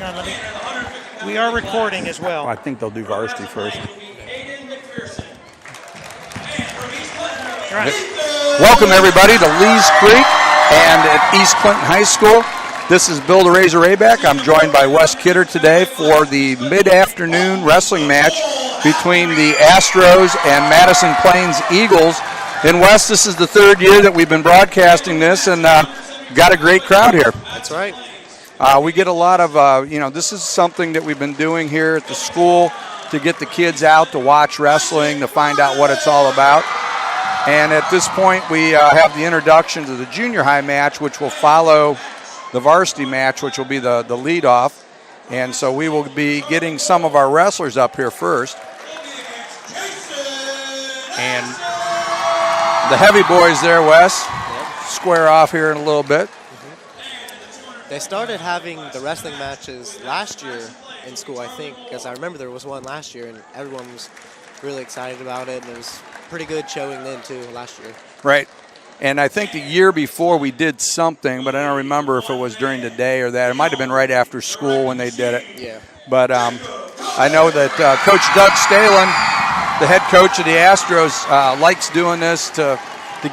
on, we are recording as well. I think they'll do varsity first. Right. Welcome, everybody, to Lee's Creek and at East Clinton High School. This is Bill the Razor Rayback. I'm joined by Wes Kidder today for the mid-afternoon wrestling match between the Astros and Madison Plains Eagles. And Wes, this is the third year that we've been broadcasting this, and got a great crowd here. That's right. We get a lot of, this is something that we've been doing here at the school to get the kids out to watch wrestling, to find out what it's all about. And at this point, we have the introduction to the junior high match, which will follow the varsity match, which will be the lead-off. And so we will be getting some of our wrestlers up here first. And the heavy boys there, Wes, square off here in a little bit. They started having the wrestling matches last year in school, I think, because I remember there was one last year, and everyone was really excited about it, and it was pretty good showing then, too, last year. Right. And I think the year before we did something, but I don't remember if it was during the day or that. It might have been right after school when they did it. Yeah. But I know that Coach Doug Stalen, the head coach of the Astros, likes doing this to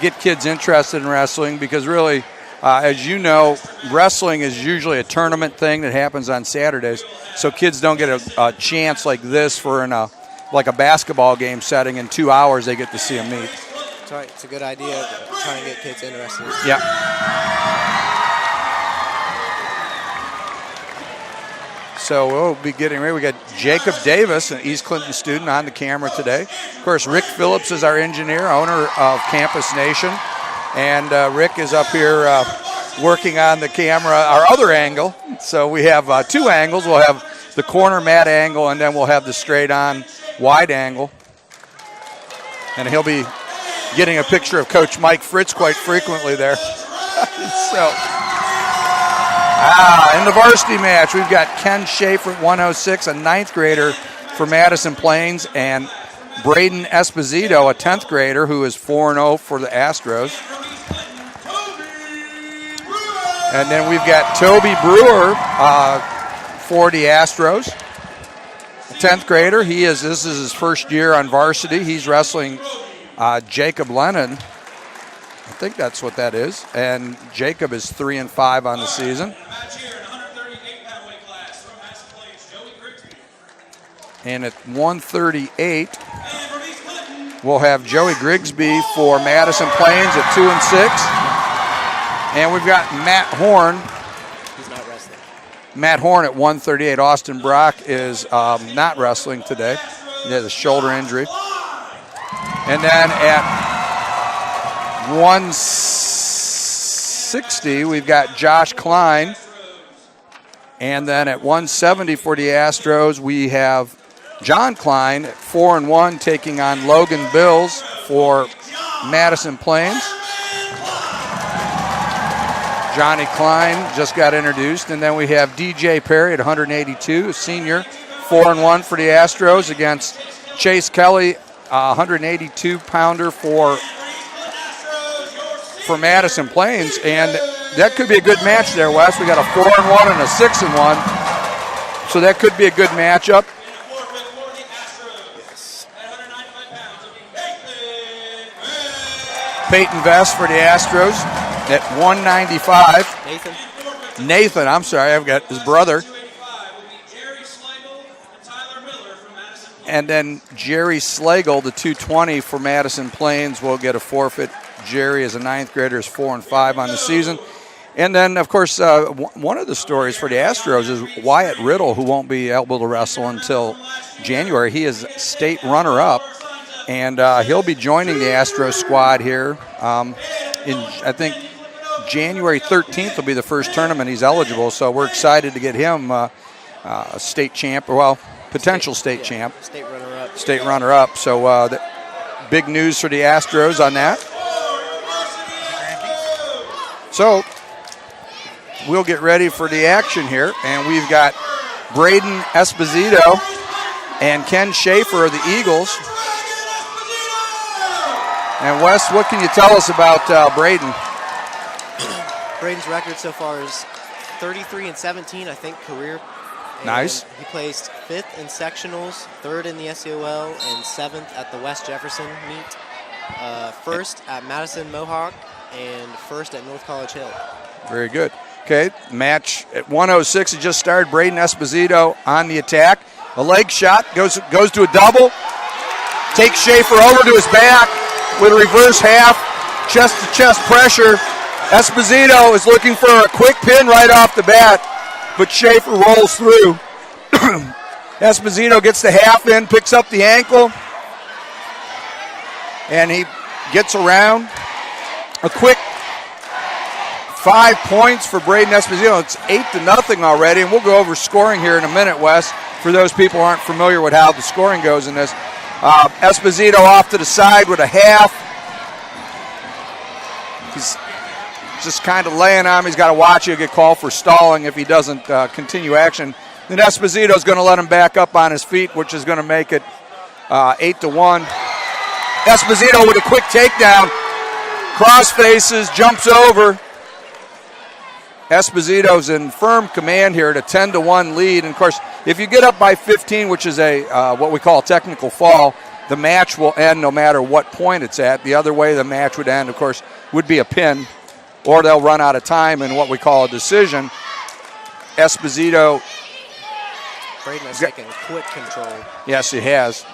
get kids interested in wrestling because really, as you know, wrestling is usually a tournament thing that happens on Saturdays. So kids don't get a chance like this for like a basketball game setting. In 2 hours, they get to see them meet. That's right. It's a good idea to try and get kids interested. Yeah. So we'll be getting ready. We got Jacob Davis, an East Clinton student, on the camera today. Of course, Rick Phillips is our engineer, owner of Campus Nation. And Rick is up here working on the camera, our other angle. So we have two angles. We'll have the corner mat angle, and then we'll have the straight-on wide angle. And he'll be getting a picture of Coach Mike Fritz quite frequently there. In the varsity match, we've got Ken Schaefer at 106, a 9th grader for Madison Plains, and Braden Esposito, a 10th grader, who is 4-0 for the Astros. And then we've got Toby Brewer for the Astros, a 10th grader. This is his first year on varsity. He's wrestling Jacob Lennon. I think that's what that is. And Jacob is 3-5 on the season. And at 138, we'll have Joey Grigsby for Madison Plains at 2-6. And we've got Matt Horn. He's not wrestling. Matt Horn at 138. Austin Brock is not wrestling today. He has a shoulder injury. And then at 160, we've got Josh Klein. And then at 170 for the Astros, we have John Klein at 4-1 taking on Logan Bills for Madison Plains. Johnny Klein just got introduced. And then we have DJ Perry at 182, a senior, 4-1 for the Astros against Chase Kelly, 182-pounder for Madison Plains. And that could be a good match there, Wes. We got a 4-1 and a 6-1. So that could be a good matchup. Peyton Vest for the Astros at 195. Nathan, I'm sorry, I've got his brother. And then Jerry Slagle, the 220 for Madison Plains, will get a forfeit. Jerry, as a 9th grader, is 4-5 on the season. And then, of course, one of the stories for the Astros is Wyatt Riddle, who won't be able to wrestle until January. He is state runner-up. And he'll be joining the Astros squad here I think, January 13th will be the first tournament he's eligible. So we're excited to get him a state champ, potential state champ. State runner-up. State runner-up. So big news for the Astros on that. So we'll get ready for the action here. And we've got Braden Esposito and Ken Schaefer of the Eagles. And Wes, what can you tell us about Braden? Braden's record so far is 33-17, I think, career Nice. He placed 5th in sectionals, 3rd in the SEOL, and 7th at the West Jefferson meet. 1st at Madison Mohawk, and 1st at North College Hill. Very good. Okay, match at 106. It just started. Braden Esposito on the attack. A leg shot goes to a double. Takes Schaefer over to his back with a reverse half. Chest-to-chest pressure. Esposito is looking for a quick pin right off the bat, but Schaefer rolls through. Esposito gets the half in, picks up the ankle, and he gets around. A quick 5 points for Braden Esposito. It's 8-0 already, and we'll go over scoring here in a minute, Wes, for those people who aren't familiar with how the scoring goes in this. Esposito off to the side with a half. He's just kind of laying on him. He's got to watch. He'll get called for stalling if he doesn't continue action. Then Esposito's going to let him back up on his feet, which is going to make it 8-1. Esposito with a quick takedown. Cross faces, jumps over. Esposito's in firm command here at a 10-1 lead. And, of course, if you get up by 15, which is a what we call a technical fall, the match will end no matter what point it's at. The other way the match would end, of course, would be a pin, or they'll run out of time in what we call a decision. Esposito. Braden has taken quick control. Yes, he has.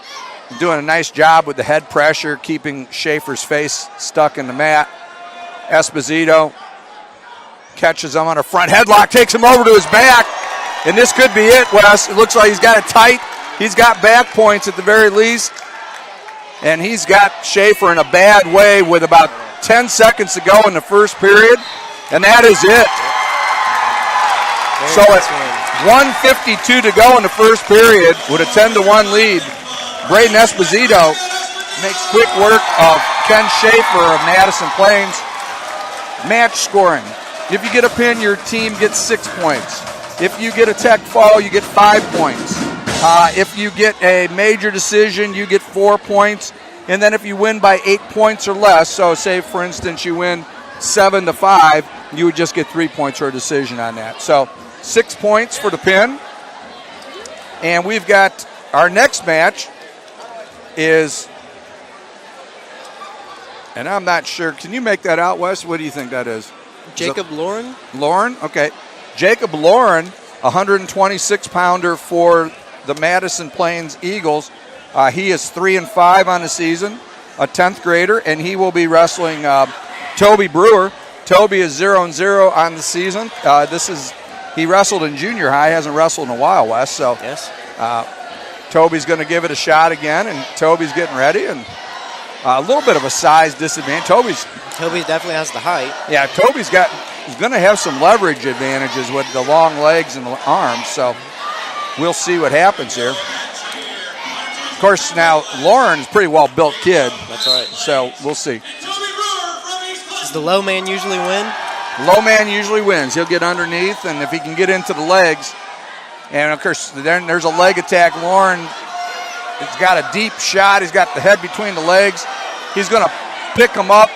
Doing a nice job with the head pressure, keeping Schaefer's face stuck in the mat. Esposito catches him on a front headlock, takes him over to his back, and this could be it, Wes. It looks like he's got it tight. He's got back points at the very least, and he's got Schaefer in a bad way with about 10 seconds to go in the first period, and that is it. So at 1:52 to go in the first period with a 10-1 lead, Braden Esposito makes quick work of Ken Schaefer of Madison Plains. Match scoring. If you get a pin, your team gets 6 points. If you get a tech fall, you get 5 points. If you get a major decision, you get 4 points. And then if you win by 8 points or less, so say, for instance, you win 7-5, you would just get 3 points for a decision on that. So 6 points for the pin. And we've got our next match is, and I'm not sure, can you make that out, Wes? What do you think that is? Jacob Lauren? Lauren, okay. Jacob Lauren, 126-pounder for the Madison Plains Eagles. He is 3-5 on the season, a 10th grader, and he will be wrestling Toby Brewer. Toby is 0-0 on the season. He wrestled in junior high, hasn't wrestled in a while, Wes. So yes. Toby's going to give it a shot again, and Toby's getting ready, and a little bit of a size disadvantage. Toby definitely has the height. Yeah, he's going to have some leverage advantages with the long legs and the arms, so we'll see what happens here. Of course, now Lauren's a pretty well-built kid. That's right. So we'll see. Does the low man usually win? Low man usually wins. He'll get underneath, and if he can get into the legs, and of course, then there's a leg attack. Lauren has got a deep shot. He's got the head between the legs. He's going to pick him up,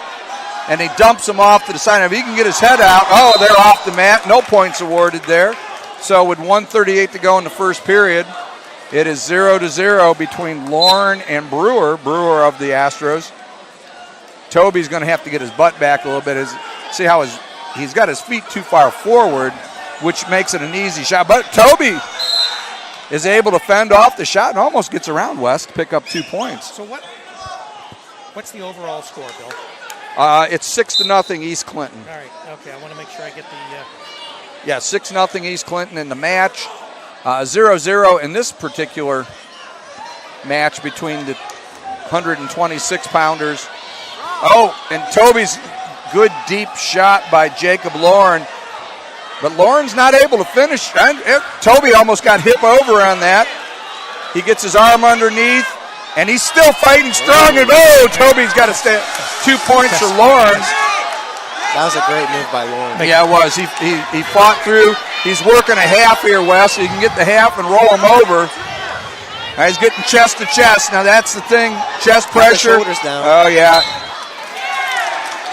and he dumps him off to the side. If he can get his head out, they're off the mat. No points awarded there. So with 1:38 to go in the first period, it is 0-0 between Lauren and Brewer of the Astros. Toby's going to have to get his butt back a little bit. See how he's got his feet too far forward, which makes it an easy shot. But Toby is able to fend off the shot and almost gets around West to pick up 2 points. So what's the overall score, Bill? It's 6-0 East Clinton. All right, okay, I want to make sure I get the... Yeah, 6-0 East Clinton in the match. 0-0 in this particular match between the 126-pounders. And Toby's good deep shot by Jacob Lauren. But Lauren's not able to finish. Toby almost got hip over on that. He gets his arm underneath, and he's still fighting strong. And Toby's got to stay 2 points for Lauren. That was a great move by Lauren. Yeah, it was. He fought through. He's working a half here, Wes, so you can get the half and roll him over. Now he's getting chest to chest. Now that's the thing, chest pressure. Shoulders down. Oh, yeah.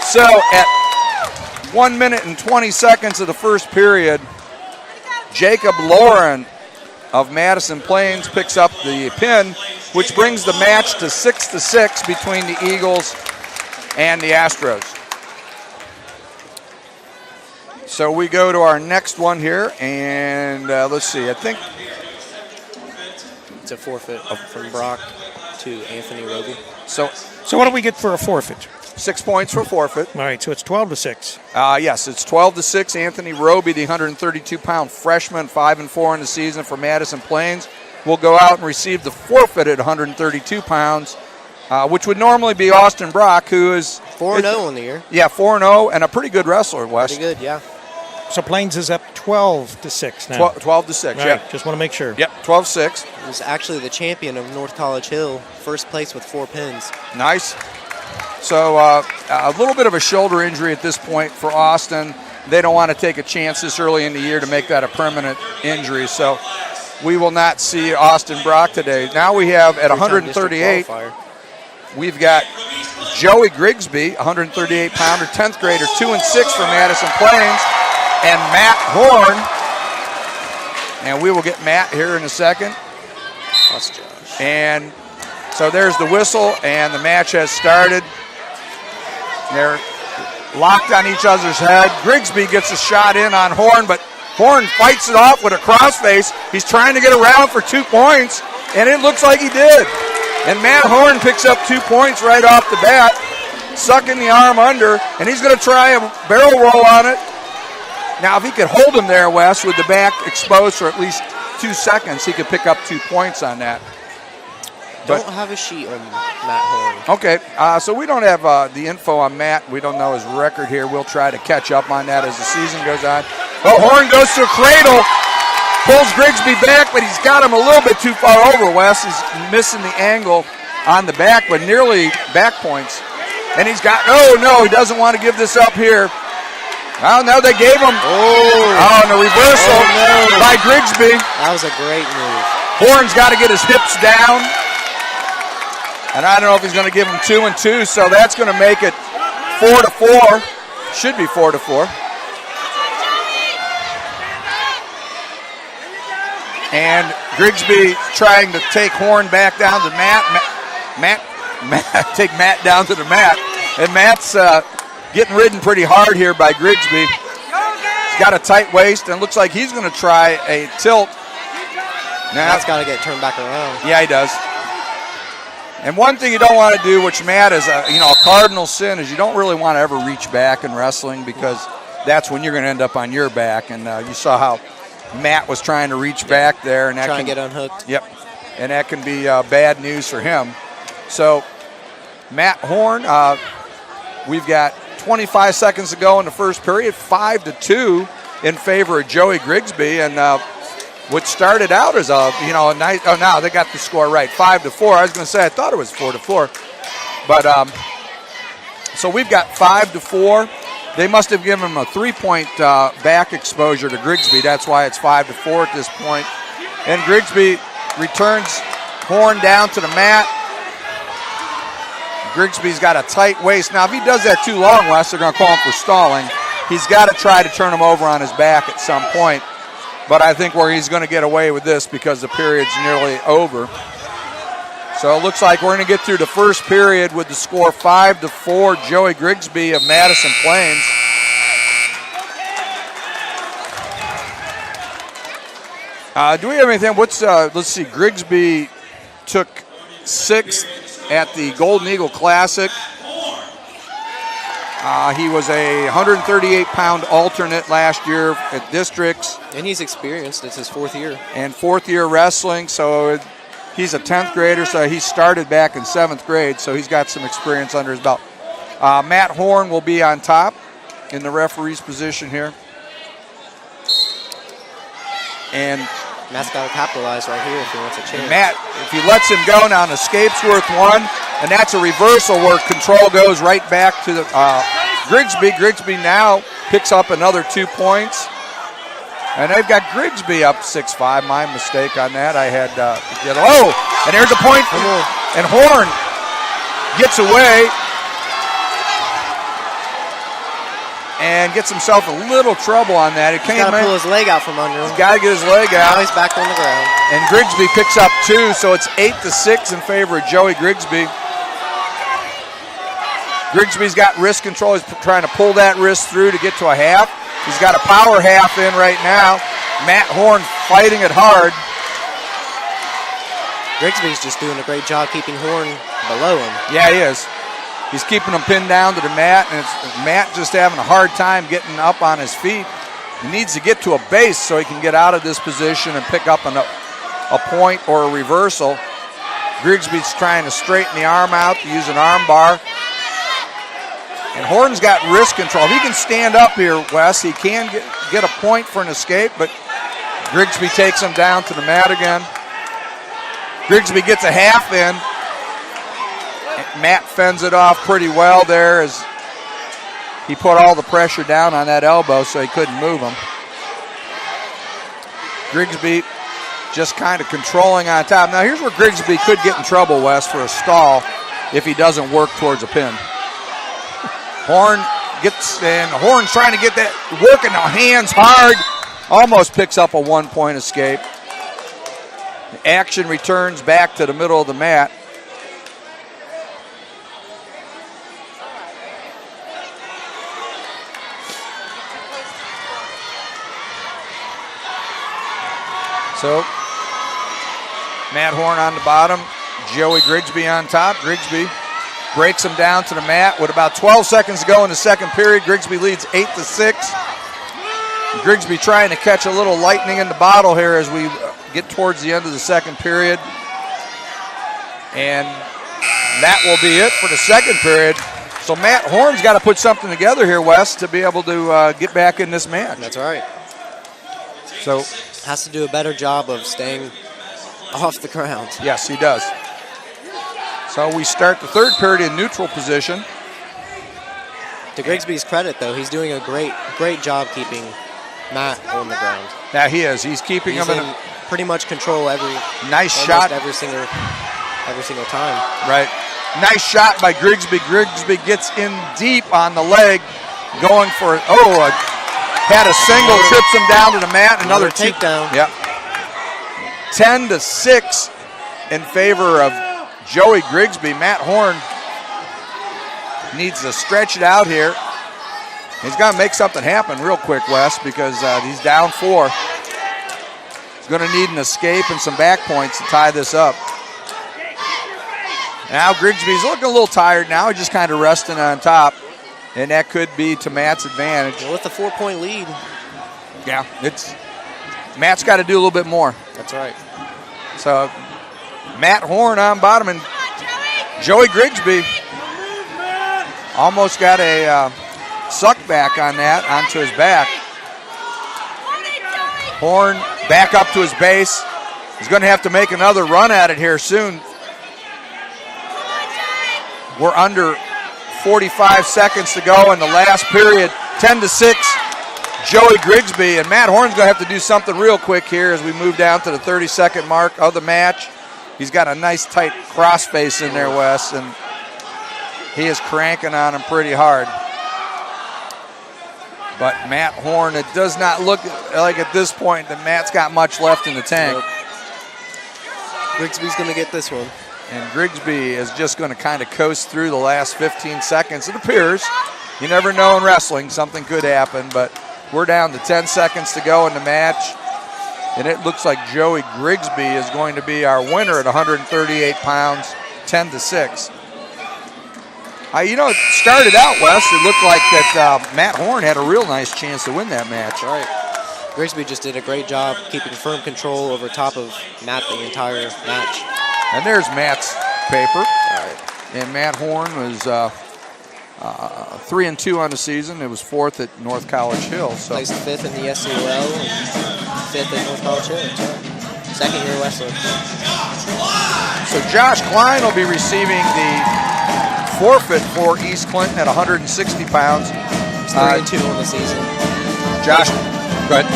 So at 1 minute and 20 seconds of the first period, Jacob Lauren of Madison Plains picks up the pin, which brings the match to 6-6 between the Eagles and the Astros. So we go to our next one here, and let's see. I think it's a forfeit from Brock to Anthony Roby. So what do we get for a forfeit? 6 points for forfeit. All right, so it's 12-6. Yes, it's 12-6. Anthony Roby, the 132-pound freshman, 5-4 in the season for Madison Plains, will go out and receive the forfeit at 132 pounds, which would normally be Austin Brock, who is 4-0 in the year. Yeah, 4-0, and a pretty good wrestler, Wes. Pretty good, yeah. So Plains is up 12-6 now. 12-6, All yeah. right, just want to make sure. Yep, 12-6. He was actually the champion of North College Hill, first place with 4 pins. Nice. So a little bit of a shoulder injury at this point for Austin. They don't want to take a chance this early in the year to make that a permanent injury. So we will not see Austin Brock today. Now we have at 138, we've got Joey Grigsby, 138-pounder, 10th grader, 2-6 for Madison Plains, and Matt Horn. And we will get Matt here in a second. That's Josh. And so there's the whistle, and the match has started. They're locked on each other's head. Grigsby gets a shot in on Horn, but Horn fights it off with a crossface. He's trying to get around for 2 points, and it looks like he did. And Matt Horn picks up 2 points right off the bat, sucking the arm under, and he's going to try a barrel roll on it. Now, if he could hold him there, Wes, with the back exposed for at least 2 seconds, he could pick up 2 points on that. Don't have a sheet on Matt Horn. Okay, so we don't have the info on Matt. We don't know his record here. We'll try to catch up on that as the season goes on. Well, Horn goes to a cradle, pulls Grigsby back, but he's got him a little bit too far over, Wes. He's missing the angle on the back, but nearly back points. And he's got, no, he doesn't want to give this up here. Well, no, they gave him. Oh, and a reversal by Grigsby. That was a great move. Horn's got to get his hips down. And I don't know if he's going to give him 2 and 2, so that's going to make it 4-4. Should be 4-4. And Grigsby trying to take Horn back down to Matt. Take Matt down to the mat. And Matt's getting ridden pretty hard here by Grigsby. He's got a tight waist, and it looks like he's going to try a tilt. Now, Matt's got to get turned back around. Yeah, he does. And one thing you don't want to do, which Matt is a cardinal sin, is you don't really want to ever reach back in wrestling, because that's when you're going to end up on your back. And you saw how Matt was trying to reach back there, and that trying to get unhooked. Yep, and that can be bad news for him. So Matt Horn, we've got 25 seconds to go in the first period, 5-2 in favor of Joey Grigsby, and what started out as a nice. Oh, now they got the score right, 5-4. I was going to say I thought it was 4-4, but so we've got 5-4. They must have given him a 3-point back exposure to Grigsby. That's why it's 5-4 at this point. And Grigsby returns Horn down to the mat. Grigsby's got a tight waist. Now, if he does that too long, Wes, they're going to call him for stalling. He's got to try to turn him over on his back at some point. But I think where he's going to get away with this because the period's nearly over. So it looks like we're going to get through the first period with the score 5-4, Joey Grigsby of Madison Plains. Do we have anything? Let's see. Grigsby took 6th at the Golden Eagle Classic. He was a 138-pound alternate last year at districts. And he's experienced. It's his 4th year. And 4th year wrestling, so he's a 10th grader, so he started back in 7th grade, so he's got some experience under his belt. Matt Horn will be on top in the referee's position here. And Matt's got to capitalize right here if he wants a chance. Matt, if he lets him go now, an escape's worth 1, and that's a reversal where control goes right back to the Grigsby. Grigsby now picks up another 2 points. And they've got Grigsby up 6-5. My mistake on that. I had and there's a point. And Horn gets away. and gets himself a little trouble on that. He He's got to pull his leg out from under him. He's got to get his leg out. Now he's back on the ground. And Grigsby picks up 2, so it's 8-6 in favor of Joey Grigsby. Grigsby's got wrist control. He's trying to pull that wrist through to get to a half. He's got a power half in right now. Matt Horn fighting it hard. Grigsby's just doing a great job keeping Horn below him. Yeah, he is. He's keeping him pinned down to the mat, and it's Matt just having a hard time getting up on his feet. He needs to get to a base so he can get out of this position and pick up a point or a reversal. Grigsby's trying to straighten the arm out to use an arm bar. And Horton's got wrist control. If he can stand up here, Wes, he can get a point for an escape, but Grigsby takes him down to the mat again. Grigsby gets a half in. Matt fends it off pretty well there as he put all the pressure down on that elbow so he couldn't move him. Grigsby just kind of controlling on top. Now here's where Grigsby could get in trouble, Wes, for a stall if he doesn't work towards a pin. Horn's trying to get that, working the hands hard, almost picks up a 1-point escape. The action returns back to the middle of the mat. So, Matt Horn on the bottom, Joey Grigsby on top. Grigsby breaks him down to the mat with about 12 seconds to go in the second period. Grigsby leads 8-6. Grigsby trying to catch a little lightning in the bottle here as we get towards the end of the second period. And that will be it for the second period. So Matt Horn's got to put something together here, Wes, to be able to get back in this match. That's right. So has to do a better job of staying off the ground. Yes, he does. So we start the third period in neutral position. To Grigsby's credit, though, he's doing a great job keeping Matt on the ground. Yeah, he is. He's keeping him in pretty much control every shot every single time. Right. Nice shot by Grigsby. Grigsby gets in deep on the leg, going for had a single, trips him down to the mat. Another takedown. Yep. 10-6 in favor of Joey Grigsby. Matt Horn needs to stretch it out here. He's got to make something happen real quick, Wes, because he's down 4. He's going to need an escape and some back points to tie this up. Now Grigsby's looking a little tired now. He's just kind of resting on top, and that could be to Matt's advantage. Well, with a 4-point lead. Yeah, Matt's got to do a little bit more. That's right. So Matt Horn on bottom, and Joey Grigsby almost got a suck back on that onto his back. Horn back up to his base. He's going to have to make another run at it here soon. We're under 45 seconds to go in the last period. 10-6, Joey Grigsby. And Matt Horn's going to have to do something real quick here as we move down to the 30-second mark of the match. He's got a nice tight crossface in there, Wes, and he is cranking on him pretty hard. But Matt Horn, it does not look like at this point that Matt's got much left in the tank. Nope. Grigsby's going to get this one. And Grigsby is just going to kind of coast through the last 15 seconds. It appears. You never know in wrestling. Something could happen, but we're down to 10 seconds to go in the match. And it looks like Joey Grigsby is going to be our winner at 138 pounds, 10-6. It started out, Wes. It looked like that Matt Horn had a real nice chance to win that match. All right. Grigsby just did a great job keeping firm control over top of Matt the entire match. And there's Matt's paper. All right. And Matt Horn was 3-2 on the season. It was 4th at North College Hill. So placed 5th in the SCOL and 5th at North College Hill. That's right. Second-year wrestler. So Josh Klein will be receiving the forfeit for East Clinton at 160 pounds. He's 3-2 on the season. Josh, go ahead.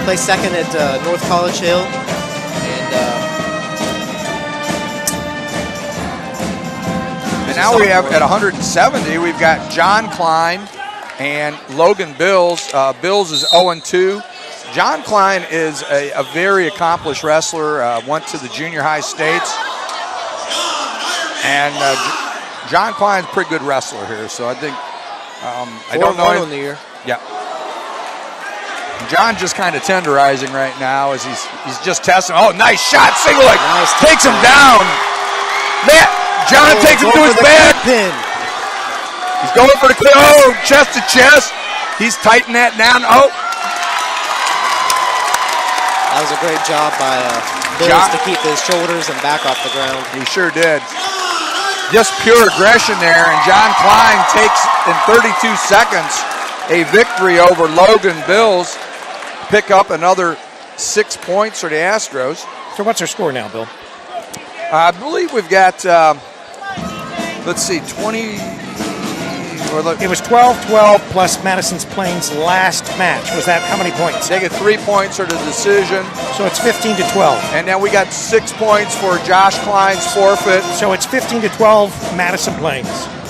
Placed second at North College Hill. And now we have at 170, we've got John Klein And Logan Bills. Bills is 0-2. John Klein is a very accomplished wrestler. Went to the junior high states. And John Klein's a pretty good wrestler here. So I think, I don't know. 4-1 on the year. Yeah. John just kind of tenderizing right now as he's just testing. Oh, nice shot. Single leg. Nice takes him down. John takes him to his back. Pin. He's going for the clear. Oh, chest to chest. He's tightening that down. Oh. That was a great job by Bills to keep his shoulders and back off the ground. He sure did. Just pure aggression there. And John Klein takes, in 32 seconds, a victory over Logan Bills. Pick up another 6 points for the Astros. So what's our score now, Bill? I believe we've got, let's see, 20. It was 12-12 plus Madison's Plains last match. Was that how many points? They get 3 points for the decision. So it's 15-12. And then we got 6 points for Josh Klein's forfeit. So it's 15-12 Madison Plains.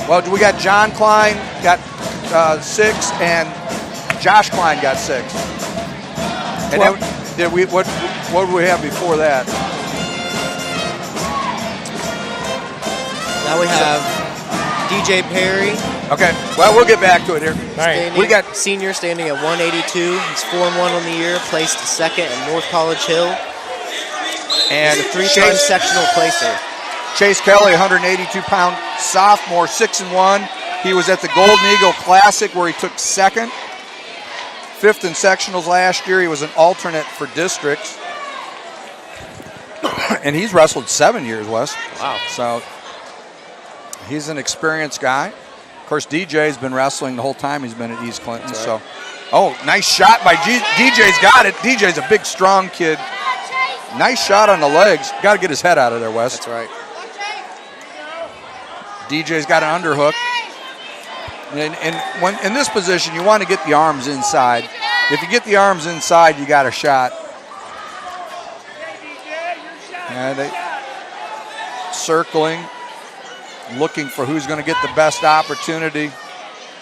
Well, we got John Klein got 6 and Josh Klein got 6. And then did we what did we have before that? Now we have DJ Perry. Okay, well, we'll get back to it here. All right. We got senior standing at 182. He's 4-1 on the year, placed second at North College Hill. And he's a 3-time sectional placer. Chase Kelly, 182-pound sophomore, 6-1. He was at the Golden Eagle Classic where he took second. 5th in sectionals last year. He was an alternate for districts. And he's wrestled 7 years, Wes. Wow. So he's an experienced guy. Of course, DJ's been wrestling the whole time he's been at East Clinton. That's So, right. oh, nice shot by DJ's got it. DJ's a big, strong kid. Nice shot on the legs. Got to get his head out of there, Wes. That's right. DJ's got an underhook. And when in this position, you want to get the arms inside. If you get the arms inside, you got a shot. And they circling, looking for who's going to get the best opportunity.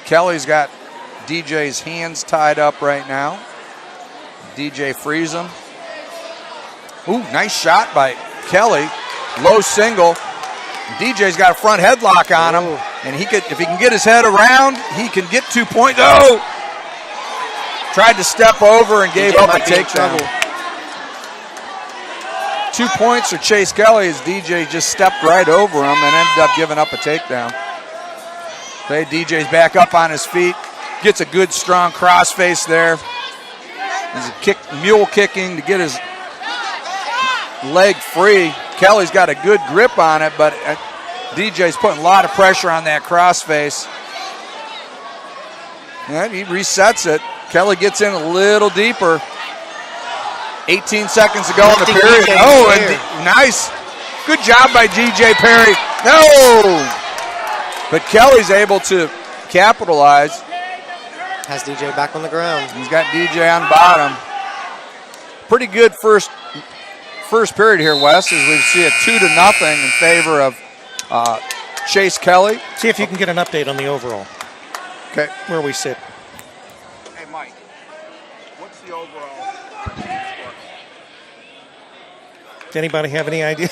Kelly's got DJ's hands tied up right now. DJ frees him. Ooh, nice shot by Kelly. Low single. DJ's got a front headlock on him, and if he can get his head around, he can get 2 points. Oh! Tried to step over and gave up a takedown. 2 points for Chase Kelly as DJ just stepped right over him and ended up giving up a takedown. Okay, DJ's back up on his feet, gets a good strong crossface there. There's a mule kicking to get his leg free. Kelly's got a good grip on it, but DJ's putting a lot of pressure on that crossface. And he resets it. Kelly gets in a little deeper. 18 seconds to go in the period. Oh, and nice. Good job by DJ Perry. No! But Kelly's able to capitalize. Has DJ back on the ground. He's got DJ on bottom. Pretty good first period here, Wes, as we see a 2-0 in favor of Chase Kelly. See if you can get an update on the overall. Okay. Where we sit. Hey, Mike, what's the overall? Does anybody have any idea?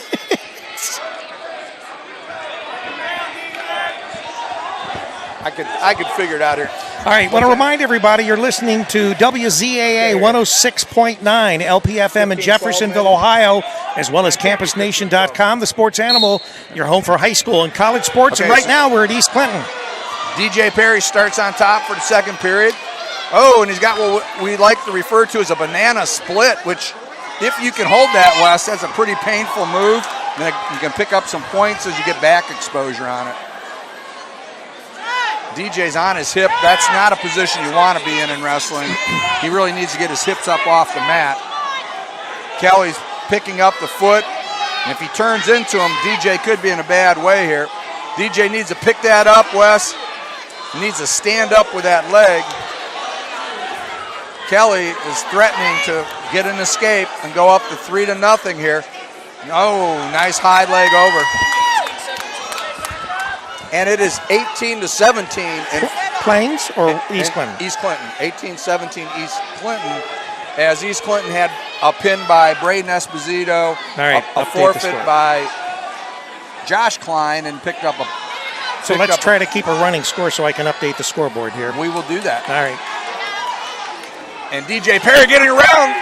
I could figure it out here. All right, want to remind everybody you're listening to WZAA 106.9 LPFM in Jeffersonville, Ohio, as well as CampusNation.com, the sports animal, your home for high school and college sports. Okay, and right now we're at East Clinton. DJ Perry starts on top for the second period. Oh, and he's got what we like to refer to as a banana split, which if you can hold that, Wes, that's a pretty painful move. Then you can pick up some points as you get back exposure on it. DJ's on his hip. That's not a position you want to be in wrestling. He really needs to get his hips up off the mat. Kelly's picking up the foot. And if he turns into him, DJ could be in a bad way here. DJ needs to pick that up, Wes. He needs to stand up with that leg. Kelly is threatening to get an escape and go up to 3-0 here. Oh, nice high leg over. And it is 18-17 in Plains or East Clinton? East Clinton, 18-17 East Clinton, as East Clinton had a pin by Braden Esposito, All right, a forfeit by Josh Klein, and picked up a. So let's try to keep a running score so I can update the scoreboard here. We will do that. All right. And DJ Perry getting around.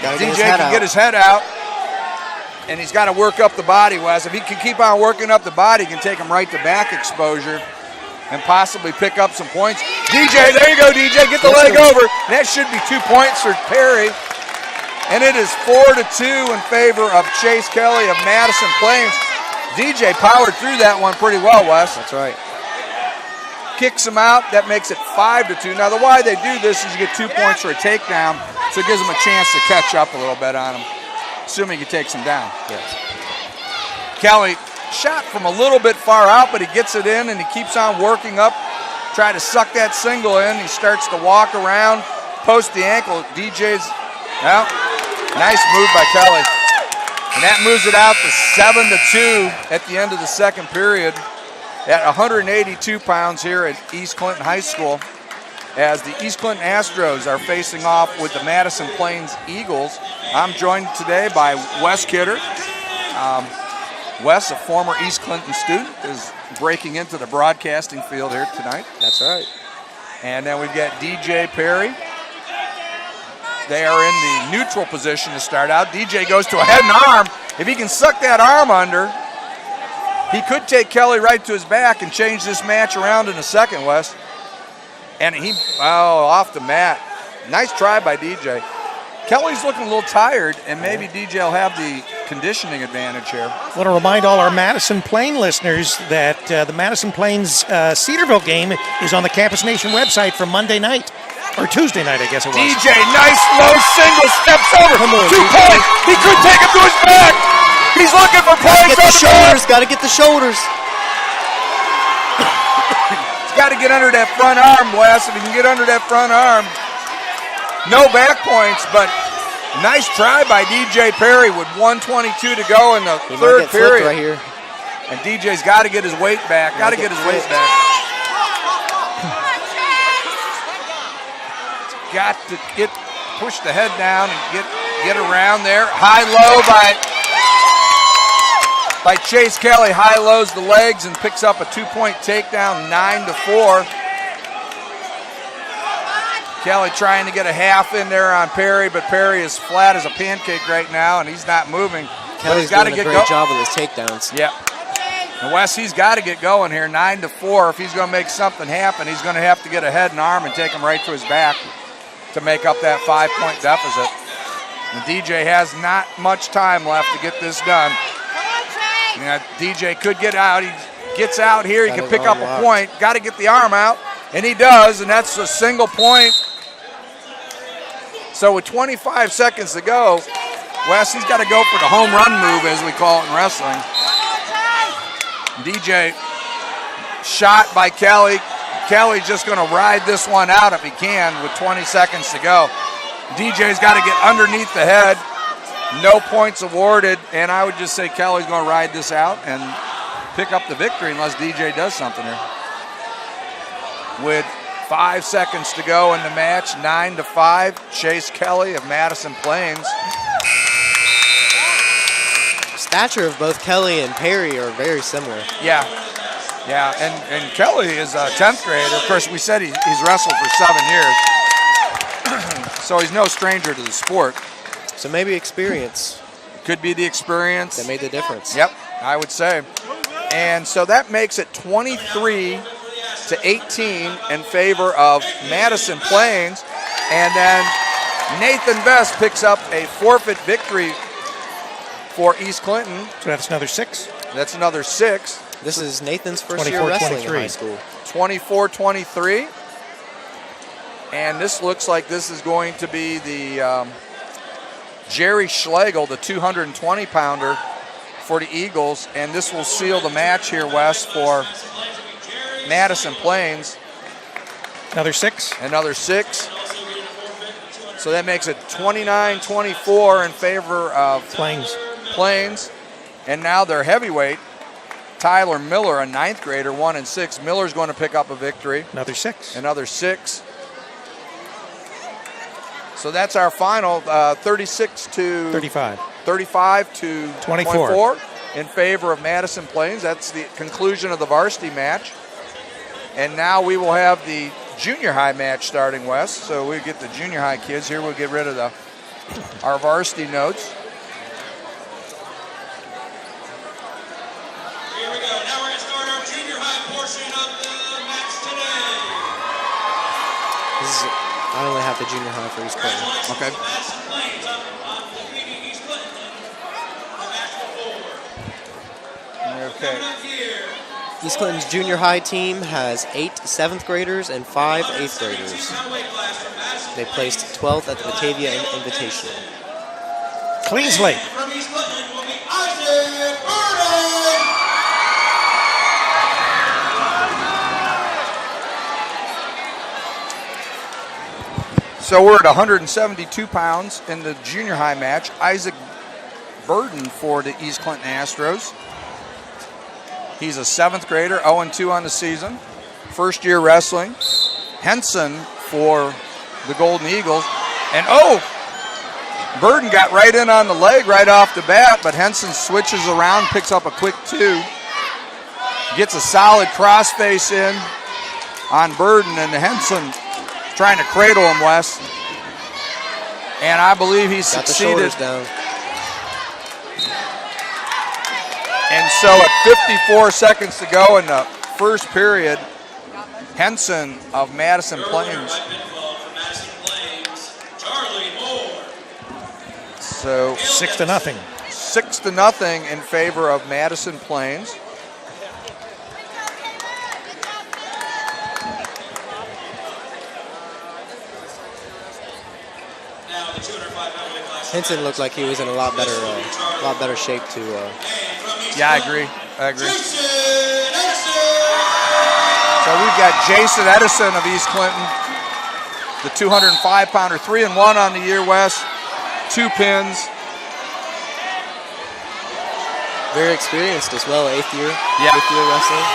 DJ can get his head out, and he's got to work up the body, Wes. If he can keep on working up the body, he can take him right to back exposure and possibly pick up some points. DJ, there you go, DJ. Get the leg over. That should be 2 points for Perry. And it is 4-2 in favor of Chase Kelly of Madison Plains. DJ powered through that one pretty well, Wes. That's right. Kicks him out. That makes it 5-2. Now, the why they do this is you get 2 points for a takedown, so it gives him a chance to catch up a little bit on him, assuming he takes him down. Yes. Kelly shot from a little bit far out, but he gets it in, and he keeps on working up, try to suck that single in. He starts to walk around, post the ankle. DJ's, well, nice move by Kelly. And that moves it out to 7-2 at the end of the second period at 182 pounds here at East Clinton High School, as the East Clinton Astros are facing off with the Madison Plains Eagles. I'm joined today by Wes Kidder. Wes, a former East Clinton student, is breaking into the broadcasting field here tonight. That's right. And then we've got DJ Perry. They are in the neutral position to start out. DJ goes to a head and arm. If he can suck that arm under, he could take Kelly right to his back and change this match around in a second, Wes. And he, off the mat. Nice try by DJ. Kelly's looking a little tired, and maybe DJ will have the conditioning advantage here. I want to remind all our Madison Plain listeners that the Madison Plains Cedarville game is on the Campus Nation website for Monday night. Or Tuesday night, I guess it was. DJ, nice low single, steps over. Come on, 2 points. He could take him to his back. He's looking for points. Get the shoulders. Got to get the shoulders. He's got to get under that front arm, Wes. If he can get under that front arm. No back points, but nice try by DJ Perry with 1:22 to go in the third period. Right here. And DJ's got to get his weight back. Got to get his weight back. Got to push the head down and get around there. High-low by Chase Kelly. High-lows the legs and picks up a 2-point takedown, 9-4. Kelly trying to get a half in there on Perry, but Perry is flat as a pancake right now, and he's not moving. Kelly's doing a great job with his takedowns. Yep. And Wes, he's got to get going here, 9-4. If he's going to make something happen, he's going to have to get a head and arm and take him right to his back to make up that 5-point deficit. And DJ has not much time left to get this done. DJ could get out. He gets out here. He can pick up a point. Got to get the arm out, and he does, and that's a single point. So with 25 seconds to go, Wes, he's got to go for the home run move, as we call it in wrestling. DJ shot by Kelly. Kelly's just going to ride this one out if he can with 20 seconds to go. DJ's got to get underneath the head. No points awarded, and I would just say Kelly's going to ride this out and pick up the victory unless DJ does something here. With 5 seconds to go in the match, 9-5, Chase Kelly of Madison Plains. Stature of both Kelly and Perry are very similar. Yeah, and Kelly is a 10th grader. Of course, we said he's wrestled for 7 years, so he's no stranger to the sport. So maybe experience. Could be the experience. That made the difference. Yep, I would say. And so that makes it 23-18 in favor of Madison Plains. And then Nathan Vest picks up a forfeit victory for East Clinton. So that's another 6. That's another 6. This is Nathan's first year wrestling in high school. 24-23. And this looks like this is going to be the Jerry Schlegel, the 220-pounder for the Eagles. And this will seal the match here, Wes, for Madison Plains. Another 6. Another 6. So that makes it 29-24 in favor of Plains. And now their heavyweight Tyler Miller, a 9th grader, 1 and 6. Miller's going to pick up a victory. Another 6. Another 6. So that's our final, 35 to 24 in favor of Madison Plains. That's the conclusion of the varsity match. And now we will have the junior high match starting, Wes. So we get the junior high kids here. We'll get rid of our varsity notes. Here we go. Now we're going to start our junior high portion of the match today. I only have the junior high for East Clinton. Okay. Madison Plains on defeating East Clinton in match 4. Okay. Coming up here. East Clinton's junior high team has 8 7th graders and 5 8th graders. They placed 12th at the Batavia Invitational. Clean slate. From East Clinton will be Isaac Burden. So we're at 172 pounds in the junior high match. Isaac Burden for the East Clinton Astros. He's a 7th grader, 0-2 on the season. First year wrestling. Henson for the Golden Eagles. And Burden got right in on the leg right off the bat, but Henson switches around, picks up a quick 2. Gets a solid crossface in on Burden, and Henson trying to cradle him, Wes. And I believe he Got the succeeded. shoulders down. And so at 54 seconds to go in the first period, Henson of Madison Plains. So 6-0. 6-0 in favor of Madison Plains. Henson looked like he was in a lot better shape to. Yeah, I agree. So we've got Jason Edison of East Clinton, the 205-pounder, 3-1 on the year, Wes, 2 pins. Very experienced as well, 8th year wrestling.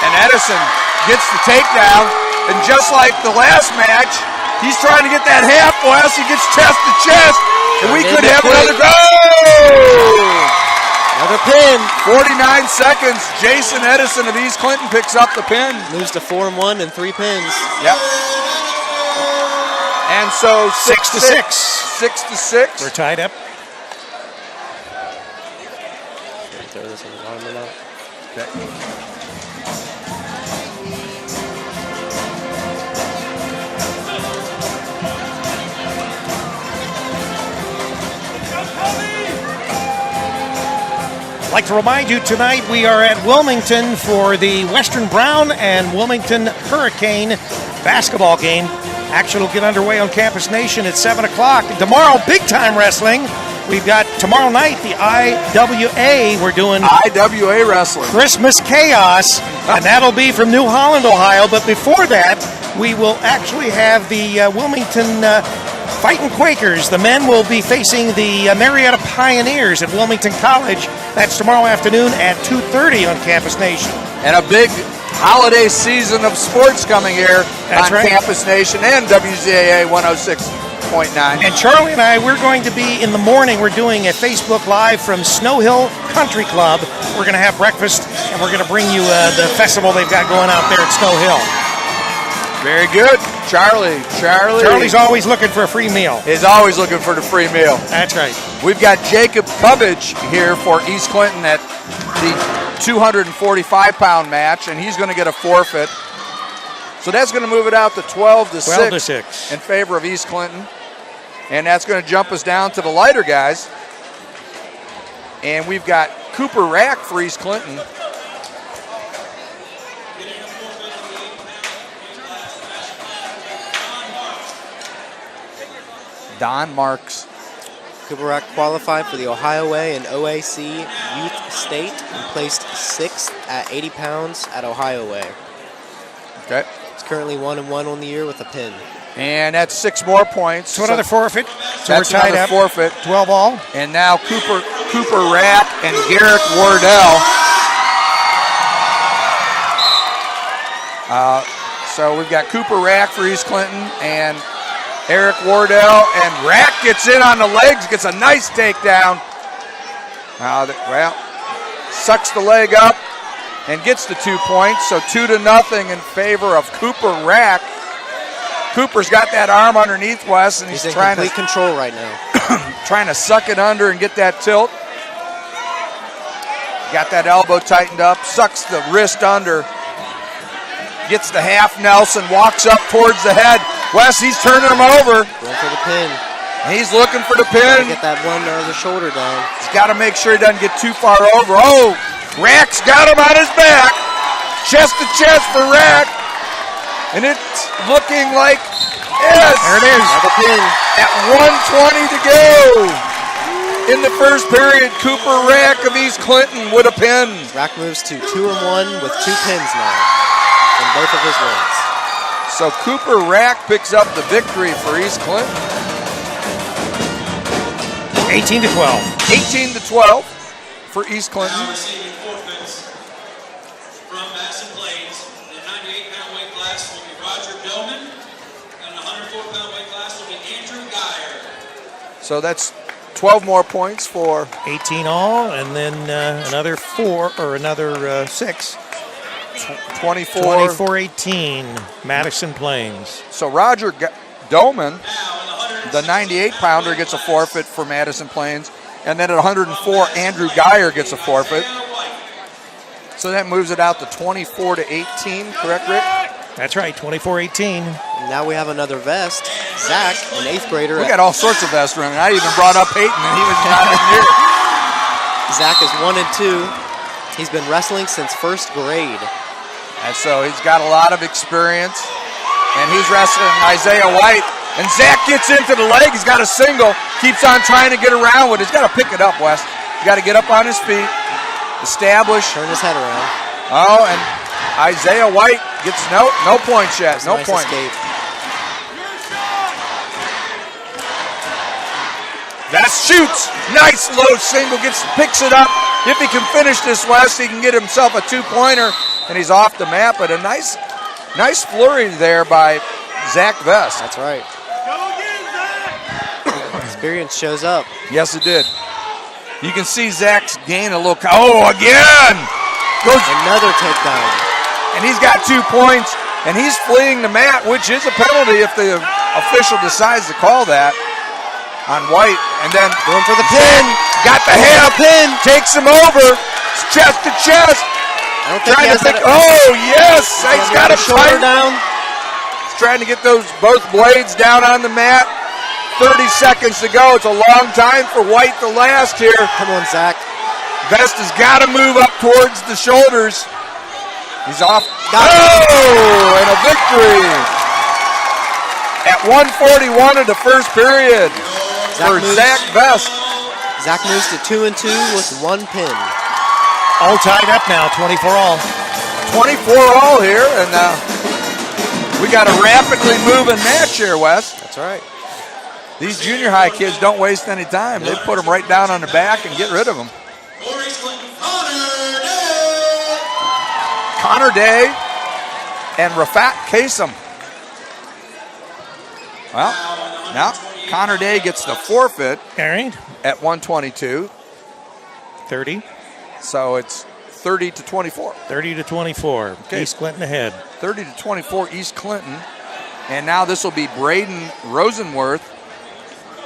And Edison gets the takedown, and just like the last match, he's trying to get that half, Wes. He gets chest to chest, and we could have another goal. Another pin. 49 seconds. Jason Edison of East Clinton picks up the pin. Moves to 4-1 and 3 pins. Yep. And so 6-6. 6-6. We're tied up. Throw this in the bottom of that. Okay. I'd like to remind you tonight we are at Wilmington for the Western Brown and Wilmington Hurricane basketball game. Action will get underway on Campus Nation at 7 o'clock. Tomorrow, big time wrestling. We've got tomorrow night the IWA. We're doing IWA wrestling. Christmas Chaos, and that'll be from New Holland, Ohio. But before that, we will actually have the Wilmington Fighting Quakers. The men will be facing the Marietta Pioneers at Wilmington College. That's tomorrow afternoon at 2:30 on Campus Nation. And a big holiday season of sports coming here on Campus Nation and WZAA 106.9. And Charlie and I, we're going to be in the morning. We're doing a Facebook Live from Snow Hill Country Club. We're going to have breakfast, and we're going to bring you the festival they've got going out there at Snow Hill. Very good. Charlie's always looking for a free meal. Is always looking for the free meal. That's right. We've got Jacob Cubbage here for East Clinton at the 245-pound match, and he's going to get a forfeit. So that's going to move it out to 12-6 in favor of East Clinton. And that's going to jump us down to the lighter guys. And we've got Cooper Rack for East Clinton. Don Marks. Cooper Rack qualified for the Ohio Way and OAC Youth State and placed 6th at 80 pounds at Ohio Way. Okay. He's currently 1-1 on the year with a pin. And that's 6 more points. So another forfeit. So that's we're tied up. Forfeit. 12 all. And now Cooper Rack and Garrick Wardell So we've got Cooper Rack for East Clinton and Eric Wardell, and Rack gets in on the legs, gets a nice takedown. Sucks the leg up and gets the 2 points, so 2-0 in favor of Cooper Rack. Cooper's got that arm underneath Wes, and he's in trying complete control right now. trying to suck it under and get that tilt. Got that elbow tightened up, sucks the wrist under, gets the half Nelson, walks up towards the head. Wes, he's turning him over. Going for the pin. He's looking for the pin. Get that one other shoulder down. He's got to make sure he doesn't get too far over. Oh, Rack's got him on his back. Chest to chest for Rack. And it's looking like, yes. There it is. Another pin. At 1:20 to go. In the first period, Cooper Rack of East Clinton with a pin. Rack moves to 2-1 with 2 pins now in both of his wins. So Cooper Rack picks up the victory for East Clinton. 18-12. 18-12 for East Clinton. Now receiving forfeits from Madison Plains. In the 98-pound weight class will be Roger Billman, and the 104-pound weight class will be Andrew Geyer. So that's 12 more points for 18 all, and then another 4 or another 6. 24. 24-18, Madison Plains. So Roger Doman, the 98-pounder, gets a forfeit for Madison Plains. And then at 104, Andrew Geyer gets a forfeit. So that moves it out to 24-18, correct, Rick? That's right, 24-18. Now we have another vest. Zach, an 8th grader. We got all sorts of vests running. I even brought up Peyton, and he was not in here. Zach is 1-2. He's been wrestling since 1st grade. And so he's got a lot of experience. And he's wrestling Isaiah White. And Zach gets into the leg. He's got a single. Keeps on trying to get around with it. He's got to pick it up, Wes. He's got to get up on his feet. Establish. Turn his head around. Oh, and Isaiah White gets no points yet. No Nice points. escape. That shoots. Nice low single. Picks it up. If he can finish this, Wes, he can get himself a 2-pointer. And he's off the map. But a nice flurry there by Zach Vest. That's right. Experience shows up. Yes, it did. You can see Zach's gain a little. Oh, again! Goes Another takedown. and he's got 2 points, and he's fleeing the mat, which is a penalty if the official decides to call that on White. And then Going for the pin. got the half pin. takes him over, chest to chest. I don't think Trying he to has pick. that. Oh yes, he's got a shoulder tight. down. He's trying to get those both blades down on the mat. 30 seconds to go. It's a long time for White the last here. Come on, Zach. Vest has got to move up towards the shoulders. He's off. Got it. Oh, and a victory at 1:41 of the first period for Zach Vest. Zach moves to 2-2 with 1 pin. All tied up now, 24 all. 24 all here, and we got a rapidly moving match here, Wes. That's right. These junior high kids don't waste any time. They put them right down on the back and get rid of them. Connor Day and Rafat Kasem. Well, now Connor Day gets the forfeit All right, at 122. 30. So it's 30-24. 30-24. Okay. East Clinton ahead. 30-24 East Clinton. And now this will be Braden Rosenworth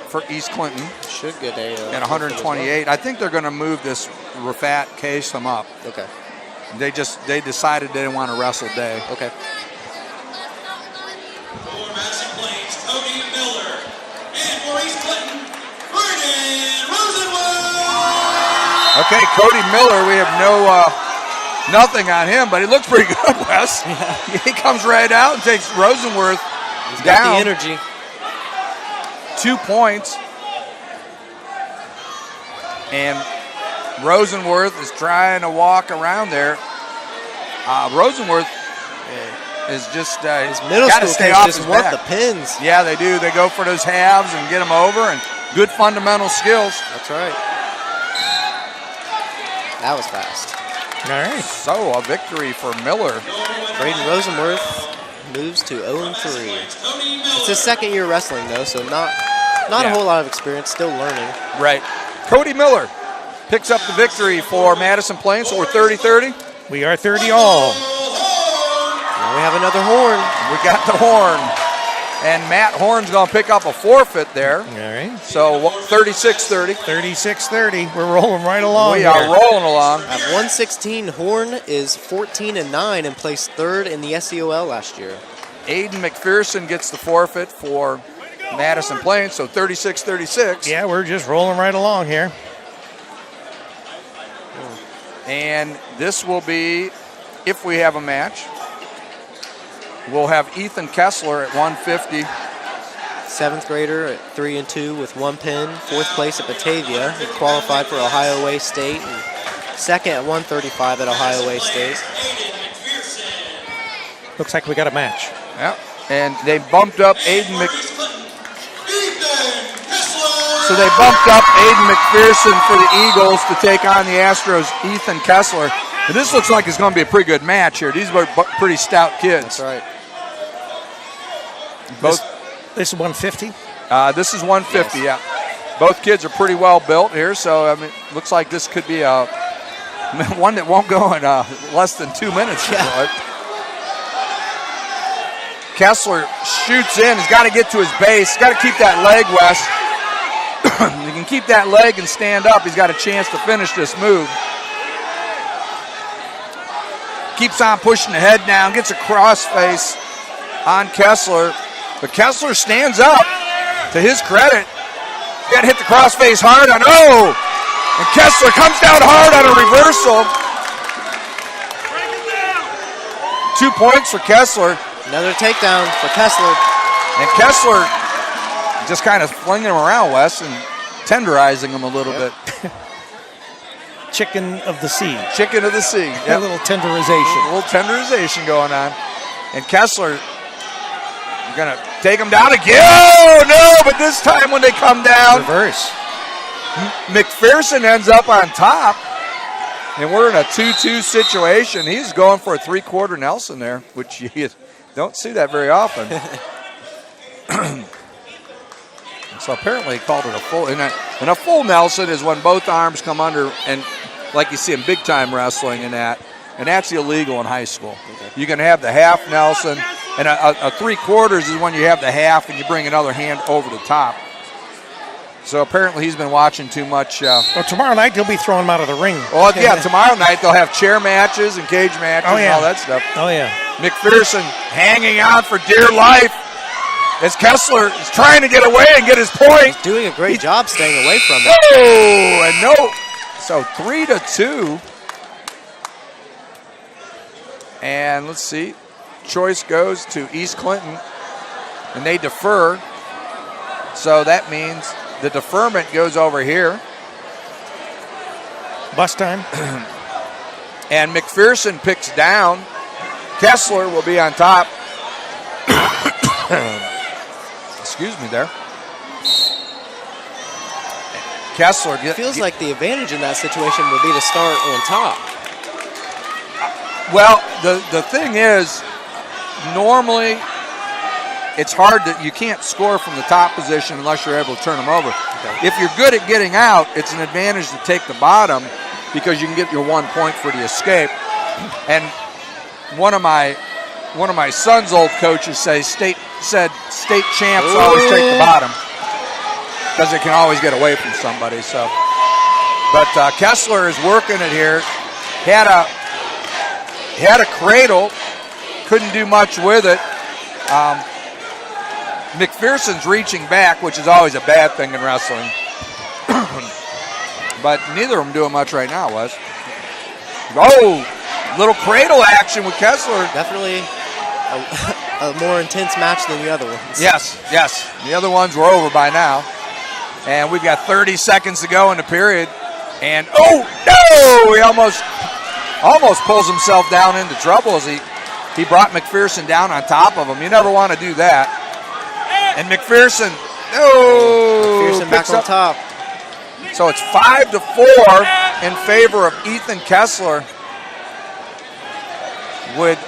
for East Clinton Should get a. at 128. I think they're going to move this Rafat Kasem up. Okay. They decided they didn't want to wrestle Day. Okay. For Madison Plains, Cody Miller. And for East Clinton, Braden Rosenwood. Okay, Cody Miller, we have nothing on him, but he looks pretty good, Wes. He comes right out and takes Rosenworth He's got down. the energy. 2 points. And Rosenworth is trying to walk around there. Rosenworth is just His middle got to school stay kids off just his want back. the pins. Yeah, they do. They go for those halves and get them over, and good fundamental skills. That's right. That was fast. All right. So a victory for Miller. Braden Rosenworth moves to 0-3. It's his second year wrestling though, so not a whole lot of experience, still learning. Right. Cody Miller picks up the victory for Madison Plains, so we're 30-30. We are 30 all. Now we have another horn. We got the horn. And Matt Horn's going to pick up a forfeit there. All right. So 36-30. 36-30. We're rolling right along. We are rolling along. At 116, Horn is 14-9 and placed third in the SEOL last year. Aiden McPherson gets the forfeit for Madison Plains, so 36-36. Yeah, we're just rolling right along here. And this will be, if we have a match, we'll have Ethan Kessler at 150. Seventh grader at 3-2 with 1 pin. Fourth place at Batavia. He qualified for Ohio Way State. And second at 135 at Ohio Way State. Looks like we got a match. Yep. And they bumped up So they bumped up Aiden McPherson for the Eagles to take on the Astros' Ethan Kessler. And this looks like it's going to be a pretty good match here. These are pretty stout kids. That's right. This is 150? This is 150, yes. Yeah. Both kids are pretty well built here, so I mean, looks like this could be a one that won't go in less than 2 minutes. Yeah. Kessler shoots in. He's got to get to his base. He's got to keep that leg, Wes. If he can keep that leg and stand up, he's got a chance to finish this move. Keeps on pushing the head down, gets a crossface on Kessler. But Kessler stands up. To his credit, got to hit the crossface hard on, and Kessler comes down hard on a reversal. 2 points for Kessler. Another takedown for Kessler. And Kessler just kind of flinging him around, Wes, and tenderizing him a little bit. Chicken of the sea. Chicken of the sea. A little tenderization. A little tenderization going on. And Kessler going to take him down again. Oh, no, but this time when they come down, reverse. McPherson ends up on top. And we're in a 2-2 situation. He's going for a three-quarter Nelson there, which you don't see that very often. So apparently he called it a full. And a full Nelson is when both arms come under, and like you see in big-time wrestling and that's illegal in high school. Okay. You can have the half Nelson, and a three-quarters is when you have the half and you bring another hand over the top. So apparently he's been watching too much. Well, tomorrow night they'll be throwing him out of the ring. Well, yeah, tomorrow night they'll have chair matches and cage matches and all that stuff. Oh, yeah. McPherson hanging on for dear life as Kessler is trying to get away and get his point. He's doing a great job staying away from it. Oh, and no. So 3-2. And let's see. Choice goes to East Clinton, and they defer. So that means the deferment goes over here. Bus time. And McPherson picks down. Kessler will be on top. Excuse me there. Kessler. It feels like the advantage in that situation would be to start on top. Well, the thing is, normally it's hard you can't score from the top position unless you're able to turn them over. Okay. If you're good at getting out, it's an advantage to take the bottom because you can get your 1 point for the escape. And one of my son's old coaches said state champs always take the bottom because it can always get away from somebody. So, but Kessler is working it here. Had a cradle, couldn't do much with it. McPherson's reaching back, which is always a bad thing in wrestling. But neither of them doing much right now, Wes. Oh, little cradle action with Kessler. Definitely a more intense match than the other ones. Yes. The other ones were over by now. And we've got 30 seconds to go in the period. And, oh, no! He almost pulls himself down into trouble as he brought McPherson down on top of him. You never want to do that. And McPherson, McPherson back on top. So it's 5-4 in favor of Ethan Kessler. with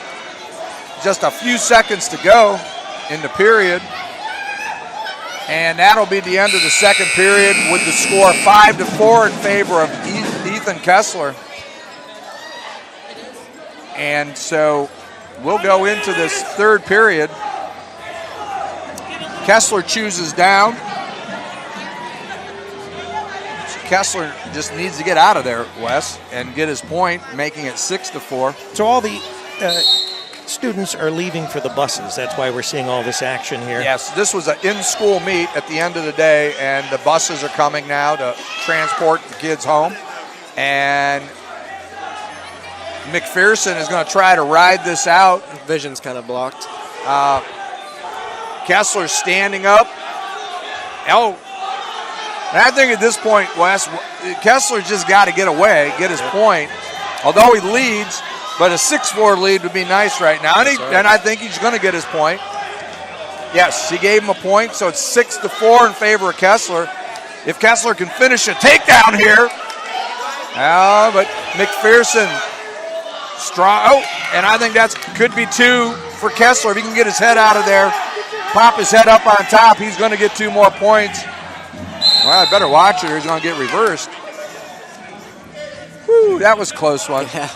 just a few seconds to go in the period. And that'll be the end of the second period with the score 5-4 in favor of Ethan Kessler. And so we'll go into this third period. Kessler chooses down. Kessler just needs to get out of there, Wes, and get his point, making it 6-4. So all the students are leaving for the buses. That's why we're seeing all this action here. Yes, this was an in-school meet at the end of the day, and the buses are coming now to transport the kids home. And McPherson is going to try to ride this out. Vision's kind of blocked. Kessler's standing up. Oh, and I think at this point, Wes, Kessler's just got to get away, get his point. Although he leads, but a 6-4 lead would be nice right now. And I think he's going to get his point. Yes, he gave him a point, so it's 6-4 in favor of Kessler. If Kessler can finish a takedown here. But McPherson strong. Oh, and I think that could be 2 for Kessler. If he can get his head out of there, pop his head up on top, he's going to get 2 more points. Well, I better watch it or he's going to get reversed. Whew, that was a close one. Yeah.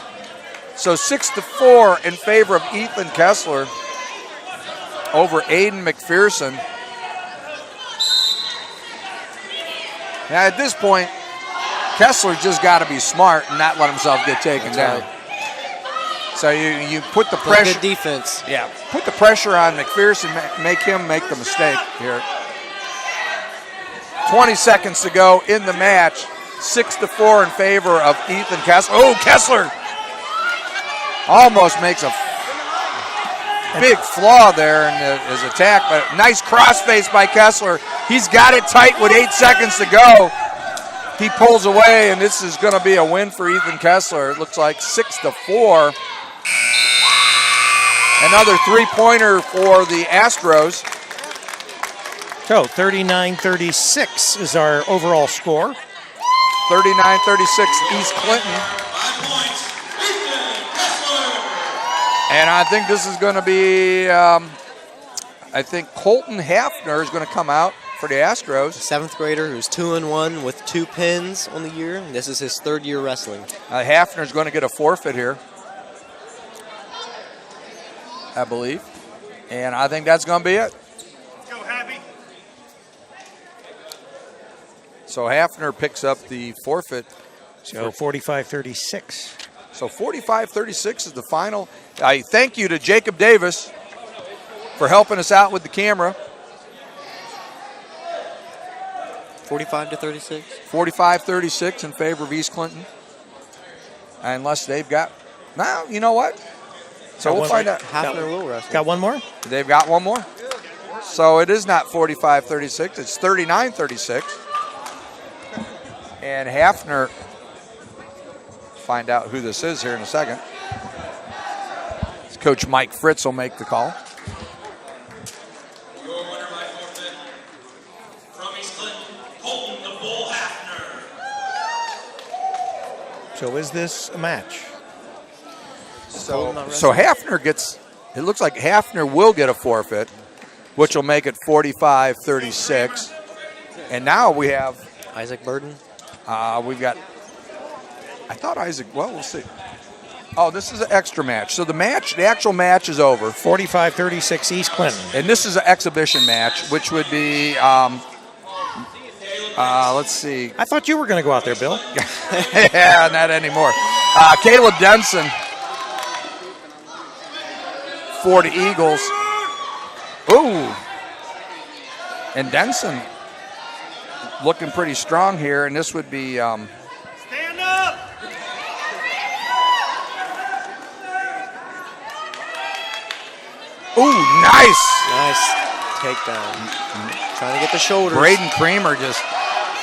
So 6-4 in favor of Ethan Kessler over Aiden McPherson. Now at this point, Kessler's just got to be smart and not let himself get taken down. Right. So you put the pressure. Good defense. Yeah, put the pressure on McPherson, make him make the mistake here. 20 seconds to go in the match. 6-4 in favor of Ethan Kessler. Oh, Kessler almost makes a big flaw there in his attack, but nice crossface by Kessler. He's got it tight with 8 seconds to go. He pulls away, and this is going to be a win for Ethan Kessler. It looks like 6-4. Another three-pointer for the Astros. So 39-36 is our overall score. 39-36 East Clinton. 5 points, Ethan Kessler. And I think this is going to be, I think Colton Hafner is going to come out for the Astros. 7th grader who's 2-1 with 2 pins on the year. This is his 3rd year wrestling. Hafner's going to get a forfeit here, I believe. And I think that's going to be it. Let's go, Happy. So Hafner picks up the forfeit. So 45-36. So 45-36 is the final. I thank you to Jacob Davis for helping us out with the camera. 45-36. 45-36 in favor of East Clinton. Unless they've got, now, you know what? So we'll find out. Hafner will wrestle. Got one more? They've got one more. So it is not 45-36. It's 39-36. And Hafner, find out who this is here in a second. Coach Mike Fritz will make the call. Your winner by forfeit from East Clinton, Colton the Bull Hafner. So is this a match? So Hafner gets, it looks like Hafner will get a forfeit, which will make it 45-36. And now we have Isaac Burden. We've got, I thought Isaac, well, we'll see. Oh, this is an extra match. So the actual match is over. 45-36 East Clinton. And this is an exhibition match, which would be, let's see. I thought you were going to go out there, Bill. Yeah, not anymore. Caleb Denson for the Eagles. Ooh. And Denson looking pretty strong here, and this would be Stand up. ooh, nice. Nice takedown. Trying to get the shoulders. Braden Creamer just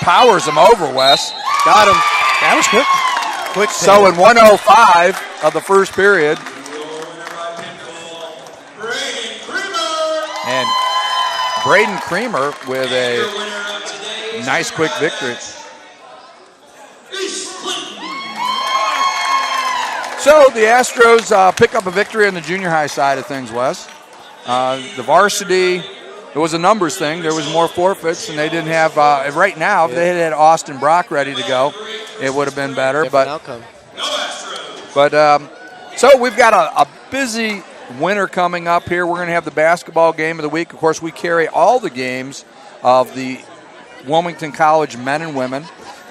powers him over, Wes. Got him. That was quick. Quick So pin. in 1:05 of the first period, Braden Creamer. and Braden Creamer with a Your winner of today is nice quick victory. East Clinton. So the Astros pick up a victory on the junior high side of things, Wes. The varsity, it was a numbers thing. There was more forfeits, and they didn't have, right now, if they had Austin Brock ready to go, it would have been better. Different outcome. So we've got a busy winter coming up here. We're going to have the basketball game of the week. Of course, we carry all the games of the Wilmington College men and women.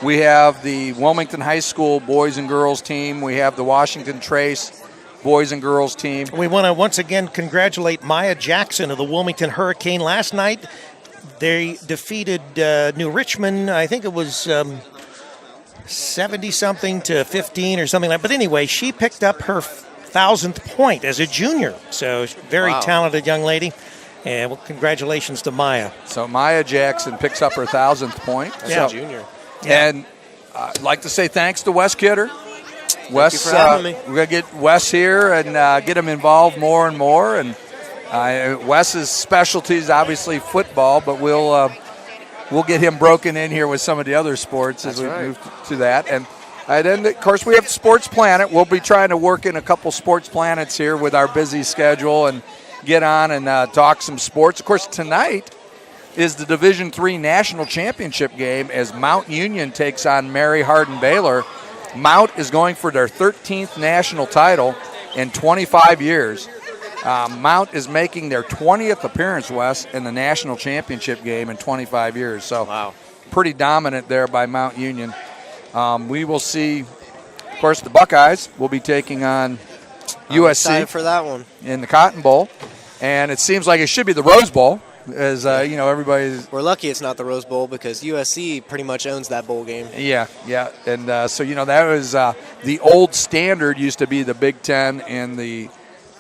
We have the Wilmington High School boys and girls team. We have the Washington Trace boys and girls team. We want to once again congratulate Maya Jackson of the Wilmington Hurricane. Last night, they defeated New Richmond. I think it was 70-something to 15 or something like that. But anyway, she picked up her 1,000th point as a junior. So very talented young lady. And well, congratulations to Maya. So Maya Jackson picks up her 1,000th point. As a junior. Yeah. And I'd like to say thanks to Wes Kidder. Wes, for having me. we're going to get Wes here and get him involved more and more. And Wes's specialty is obviously football, but we'll get him broken in here with some of the other sports as we move to that. And then, of course, we have Sports Planet. We'll be trying to work in a couple Sports Planets here with our busy schedule and get on and talk some sports. Of course, tonight is the Division III National Championship game as Mount Union takes on Mary Hardin Baylor. Mount is going for their 13th national title in 25 years. Mount is making their 20th appearance, Wes, in the national championship game in 25 years. So pretty dominant there by Mount Union. We will see, of course, the Buckeyes will be taking on USC Excited for that one in the Cotton Bowl. And it seems like it should be the Rose Bowl. As everybody's. We're lucky it's not the Rose Bowl because USC pretty much owns that bowl game. Yeah. And so that was the old standard used to be the Big Ten and the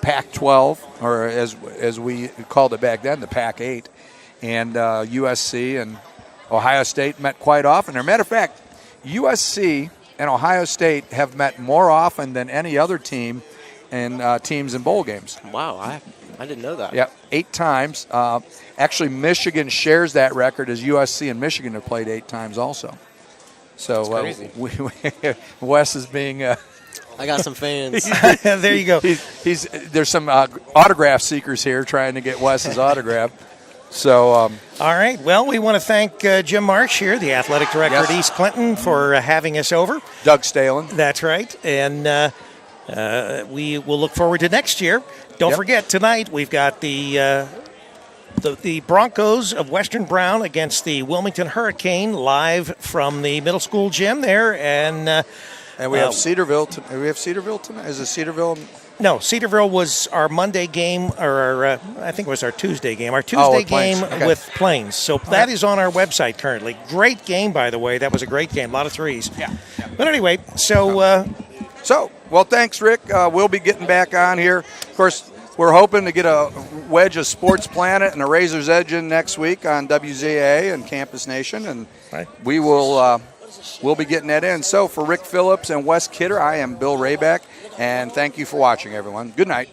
Pac-12, or as we called it back then, the Pac-8. And USC and Ohio State met quite often. As a matter of fact, USC and Ohio State have met more often than any other team and teams in bowl games. Wow, I didn't know that. Yeah, 8 times. Actually, Michigan shares that record as USC and Michigan have played 8 times also. So crazy. Wes is being. I got some fans. There you go. There's some autograph seekers here trying to get Wes's autograph. So. All right. Well, we want to thank Jim Marsh here, the athletic director at East Clinton, for having us over. Doug Stalen. That's right. And we will look forward to next year. Don't forget, tonight we've got the Broncos of Western Brown against the Wilmington Hurricane live from the middle school gym there. And we have Cedarville. We have Cedarville tonight. Is it Cedarville? No, Cedarville was our Monday game, or I think it was our Tuesday game. Our Tuesday game with Plains. So that is on our website currently. Great game, by the way. That was a great game. A lot of threes. Yeah. But anyway, well, thanks, Rick. We'll be getting back on here. Of course, we're hoping to get a wedge of Sports Planet and a Razor's Edge in next week on WZAA and Campus Nation, and we will we'll be getting that in. So for Rick Phillips and Wes Kidder, I am Bill Rayback, and thank you for watching, everyone. Good night.